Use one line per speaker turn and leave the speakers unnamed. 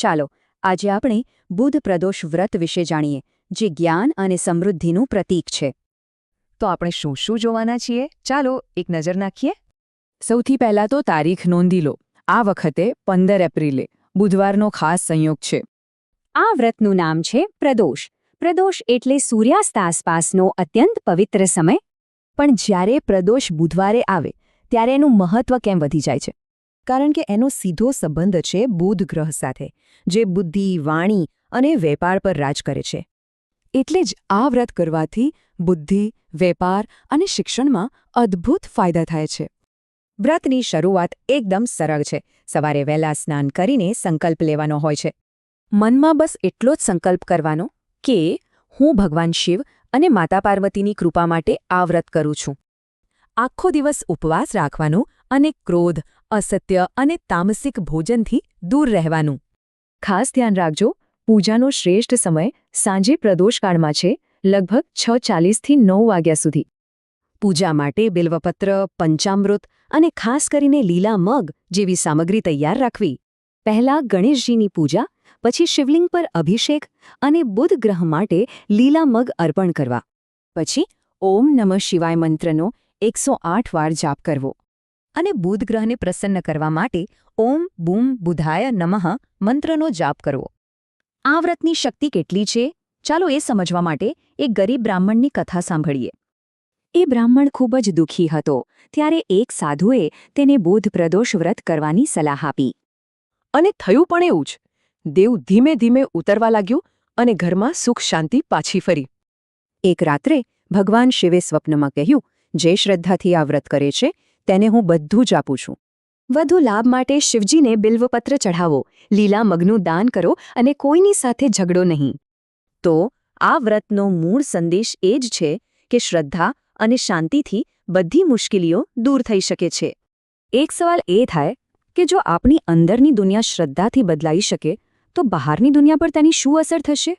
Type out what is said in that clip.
ચાલો આજે આપણે બુધ પ્રદોષ વ્રત વિશે જાણીએ, જે જ્ઞાન અને સમૃદ્ધિનું પ્રતીક છે.
તો આપણે શું શું જોવાના છીએ? ચાલો એક નજર નાખીએ.
સૌથી પહેલાં તો તારીખ નોંધી લો. આ વખતે 15 એપ્રિલે બુધવારનો ખાસ સંયોગ છે.
આ વ્રતનું નામ છે પ્રદોષ. પ્રદોષ એટલે સૂર્યાસ્ત આસપાસનો અત્યંત પવિત્ર સમય.
પણ જ્યારે પ્રદોષ બુધવારે આવે ત્યારે એનું મહત્વ કેમ વધી જાય છે? કારણ કે એનો સીધો સંબંધ છે બુધ ગ્રહ સાથે, જે બુદ્ધિ, વાણી અને વેપાર પર રાજ કરે છે. એટલે જ આ વ્રત કરવાથી બુદ્ધિ, વેપાર અને શિક્ષણમાં અદ્ભુત ફાયદા થાય છે. વ્રતની શરૂઆત એકદમ સરળ છે. સવારે વહેલા સ્નાન કરીને સંકલ્પ લેવાનો હોય છે. મનમાં બસ એટલો જ સંકલ્પ કરવાનો કે હું ભગવાન શિવ અને માતા પાર્વતીની કૃપા માટે આ વ્રત કરું છું. આખો દિવસ ઉપવાસ રાખવાનો અને ક્રોધ, અસત્ય અને તામસિક ભોજનથી દૂર રહેવાનું. ખાસ ધ્યાન રાખજો, પૂજાનો શ્રેષ્ઠ સમય સાંજે પ્રદોષકાળમાં છે, લગભગ 6:40 થી 9 વાગ્યા સુધી. પૂજા માટે બિલ્વપત્ર, પંચામૃત અને ખાસ કરીને લીલા મગ જેવી સામગ્રી તૈયાર રાખવી. પહેલાં ગણેશજીની પૂજા, પછી શિવલિંગ પર અભિષેક અને બુધ ગ્રહ માટે લીલા મગ અર્પણ કરવા. પછી ઓમ નમઃ શિવાય મંત્રનો 108 વાર જાપ કરવો. અને બુધ ગ્રહને પ્રસન્ન કરવા માટે ઓમ બૂમ બુધાય નમઃ મંત્રનો જાપ કરવો. આ વ્રતની શક્તિ કેટલી છે? ચાલો એ સમજવા માટે એક ગરીબ બ્રાહ્મણની કથા સાંભળીએ. એ બ્રાહ્મણ ખૂબ જ દુઃખી હતો. ત્યારે એક સાધુએ તેને બુધ પ્રદોષ વ્રત કરવાની સલાહ આપી.
અને થયું પણ એવું જ. દેવ ધીમે ધીમે ઉતરવા લાગ્યું અને ઘરમાં સુખ શાંતિ પાછી ફરી.
એક રાત્રે ભગવાન શિવે સ્વપ્નમાં કહ્યું, જે શ્રદ્ધાથી આ વ્રત કરે છે તેને હું બધું જ આપું છું. વધુ લાભ માટે શિવજીને બિલ્વપત્ર ચઢાવો, લીલા મગનું દાન કરો અને કોઈની સાથે ઝઘડો નહીં. તો આ વ્રતનો મૂળ સંદેશ એ જ છે કે શ્રદ્ધા અને શાંતિથી બધી મુશ્કેલીઓ દૂર થઈ શકે છે. એક સવાલ એ થાય કે જો આપણી અંદરની દુનિયા શ્રદ્ધાથી બદલાઈ શકે તો બહારની દુનિયા પર તેની શું અસર થશે?